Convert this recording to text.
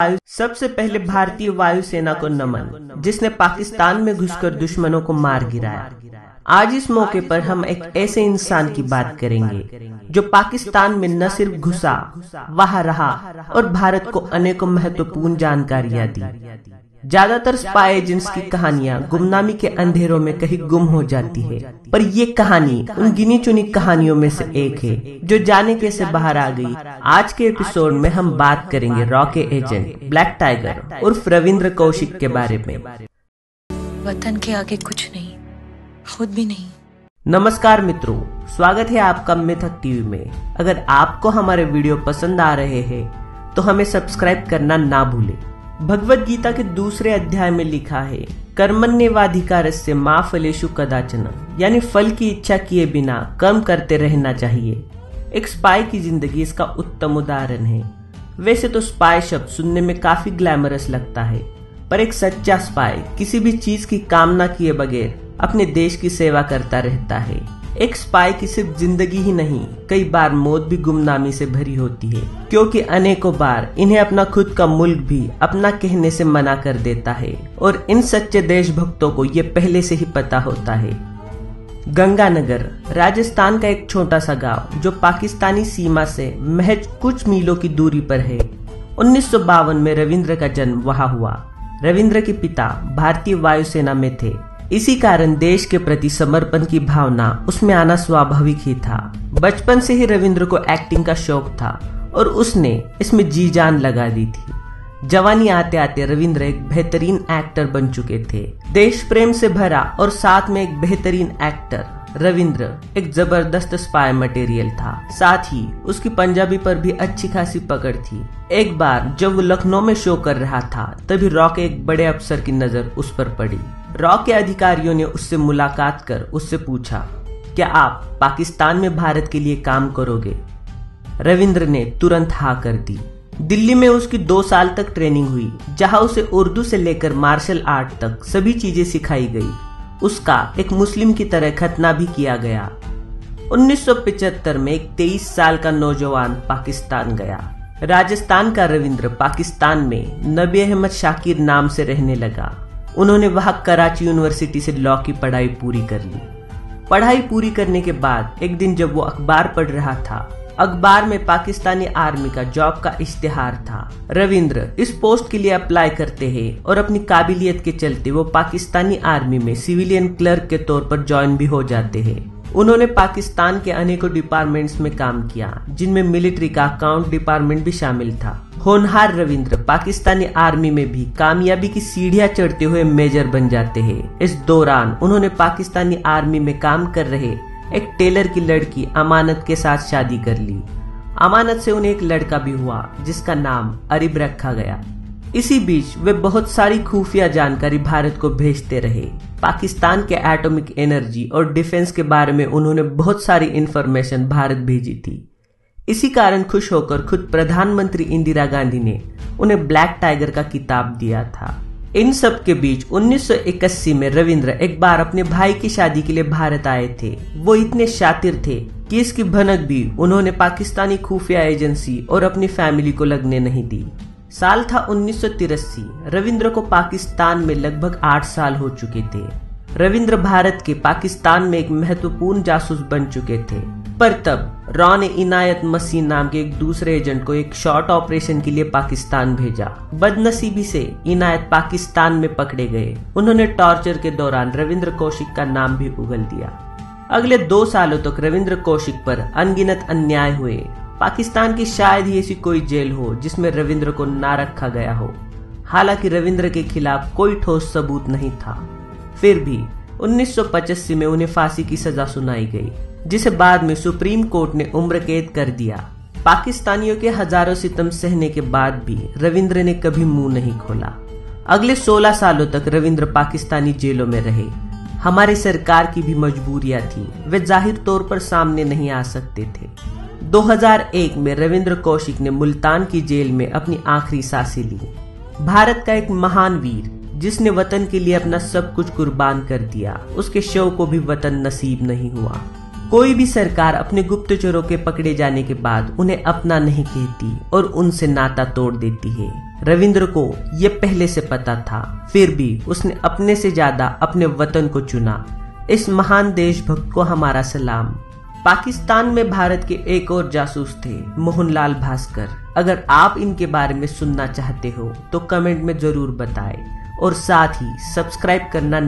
सबसे पहले भारतीय वायुसेना को नमन, जिसने पाकिस्तान में घुसकर दुश्मनों को मार गिराया। आज इस मौके पर हम एक ऐसे इंसान की बात करेंगे जो पाकिस्तान में न सिर्फ घुसा, वहां रहा और भारत को अनेकों महत्वपूर्ण जानकारियां दी। ज्यादातर स्पाई एजेंट्स की कहानियां गुमनामी के अंधेरों में कहीं गुम हो जाती है, पर ये कहानी उन गिनी चुनी कहानियों में से एक है जो जाने कैसे बाहर आ गई। आज के एपिसोड में हम बात करेंगे रॉ के एजेंट ब्लैक टाइगर उर्फ रविंद्र कौशिक के बारे में। वतन के आगे कुछ नहीं, खुद भी नहीं। नमस्कार मित्रों, स्वागत है आपका मिथक टीवी में। अगर आपको हमारे वीडियो पसंद आ रहे हैं तो हमें सब्सक्राइब करना ना भूलें। भगवत गीता के दूसरे अध्याय में लिखा है, कर्मण्येवाधिकारस्य मा फलेषु कदाचन, यानी फल की इच्छा किए बिना कर्म करते रहना चाहिए। एक स्पाई की जिंदगी इसका उत्तम उदाहरण है। वैसे तो स्पाई शब्द सुनने में काफी ग्लैमरस लगता है, पर एक सच्चा स्पाई किसी भी चीज की कामना किए बगैर अपने देश की सेवा करता रहता है। एक स्पाई की सिर्फ जिंदगी ही नहीं, कई बार मौत भी गुमनामी से भरी होती है, क्योंकि अनेकों बार इन्हें अपना खुद का मुल्क भी अपना कहने से मना कर देता है और इन सच्चे देशभक्तों को ये पहले से ही पता होता है। गंगानगर राजस्थान का एक छोटा सा गांव जो पाकिस्तानी सीमा से महज कुछ मीलों की दूरी पर है। 1952 में रविंद्र का जन्म वहां हुआ। रविंद्र के पिता भारतीय वायुसेना में थे, इसी कारण देश के प्रति समर्पण की भावना उसमें आना स्वाभाविक ही था। बचपन से ही रविंद्र को एक्टिंग का शौक था और उसने इसमें जी जान लगा दी थी। जवानी आते आते रविंद्र एक बेहतरीन एक्टर बन चुके थे। देश प्रेम से भरा और साथ में एक बेहतरीन एक्टर, रविंद्र एक जबरदस्त स्पाई मटेरियल था। साथ ही उसकी पंजाबी पर भी अच्छी खासी पकड़ थी। एक बार जब वो लखनऊ में शो कर रहा था, तभी रॉ के एक बड़े अफसर की नजर उस पर पड़ी। रॉ के अधिकारियों ने उससे मुलाकात कर उससे पूछा, क्या आप पाकिस्तान में भारत के लिए काम करोगे? रविंद्र ने तुरंत हाँ कर दी। दिल्ली में उसकी 2 साल तक ट्रेनिंग हुई, जहां उसे उर्दू से लेकर मार्शल आर्ट तक सभी चीजें सिखाई गई। उसका एक मुस्लिम की तरह खतना भी किया गया। 1975 में एक 23 साल का नौजवान पाकिस्तान गया। राजस्थान का रविंद्र पाकिस्तान में नबी अहमद शाकिर नाम से रहने लगा। उन्होंने वहां कराची यूनिवर्सिटी से लॉ की पढ़ाई पूरी कर ली। पढ़ाई पूरी करने के बाद एक दिन जब वो अखबार पढ़ रहा था, अखबार में पाकिस्तानी आर्मी का जॉब का इश्तिहार था। रविंद्र इस पोस्ट के लिए अप्लाई करते हैं और अपनी काबिलियत के चलते वो पाकिस्तानी आर्मी में सिविलियन क्लर्क के तौर पर ज्वाइन भी हो जाते हैं। उन्होंने पाकिस्तान के अनेकों डिपार्टमेंट्स में काम किया, जिनमें मिलिट्री का अकाउंट डिपार्टमेंट भी शामिल था। होनहार रविंद्र पाकिस्तानी आर्मी में भी कामयाबी की सीढ़ियां चढ़ते हुए मेजर बन जाते हैं। इस दौरान उन्होंने पाकिस्तानी आर्मी में काम कर रहे एक टेलर की लड़की अमानत के साथ शादी कर ली। अमानत से उन्हें एक लड़का भी हुआ, जिसका नाम अरिब रखा गया। इसी बीच वे बहुत सारी खुफिया जानकारी भारत को भेजते रहे। पाकिस्तान के एटॉमिक एनर्जी और डिफेंस के बारे में उन्होंने बहुत सारी इंफॉर्मेशन भारत भेजी थी। इसी कारण खुश होकर खुद प्रधानमंत्री इंदिरा गांधी ने उन्हें ब्लैक टाइगर का खिताब दिया था। इन सब के बीच 1981 में रविंद्र एक बार अपने भाई की शादी के लिए भारत आए थे। वो इतने शातिर थे कि इसकी भनक भी उन्होंने पाकिस्तानी खुफिया एजेंसी और अपनी फैमिली को लगने नहीं दी। साल था 1983। रविंद्र को पाकिस्तान में लगभग 8 साल हो चुके थे। रविंद्र भारत के पाकिस्तान में एक महत्वपूर्ण जासूस बन चुके थे, पर तब रॉ ने इनायत मसीह नाम के एक दूसरे एजेंट को एक शॉर्ट ऑपरेशन के लिए पाकिस्तान भेजा। बदनसीबी से इनायत पाकिस्तान में पकड़े गए। उन्होंने टॉर्चर के दौरान रविंद्र कौशिक का नाम भी उगल दिया। अगले 2 सालों तक रविंद्र कौशिक पर अनगिनत अन्याय हुए। पाकिस्तान की शायद ही ऐसी कोई जेल हो जिसमें रविंद्र को ना रखा गया हो। हालांकि रविंद्र के खिलाफ कोई ठोस सबूत नहीं था। फिर भी 1985 में उन्हें फांसी की सजा सुनाई गई, जिसे बाद में सुप्रीम कोर्ट ने उम्र कैद कर दिया। पाकिस्तानियों के हजारों सितम सहने के बाद भी रविंद्र ने कभी मुंह नहीं खोला। अगले 16 सालों तक रविंद्र पाकिस्तानी जेलों में रहे। हमारी सरकार की भी मजबूरियां थी, वे जाहिर तौर पर सामने नहीं आ सकते थे। 2001 में रविंद्र कौशिक ने मुल्तान की जेल में अपनी आखिरी सांसें ली। भारत का एक महान वीर जिसने वतन के लिए अपना सब कुछ कुर्बान कर दिया, उसके शव को भी वतन नसीब नहीं हुआ। कोई भी सरकार अपने गुप्तचरों के पकड़े जाने के बाद उन्हें अपना नहीं कहती और उनसे नाता तोड़ देती है। रविंद्र को ये पहले से पता था, फिर भी उसने अपने से ज्यादा अपने वतन को चुना। इस महान देशभक्त को हमारा सलाम। पाकिस्तान में भारत के एक और जासूस थे, मोहनलाल भास्कर। अगर आप इनके बारे में सुनना चाहते हो तो कमेंट में जरूर बताएं और साथ ही सब्सक्राइब करना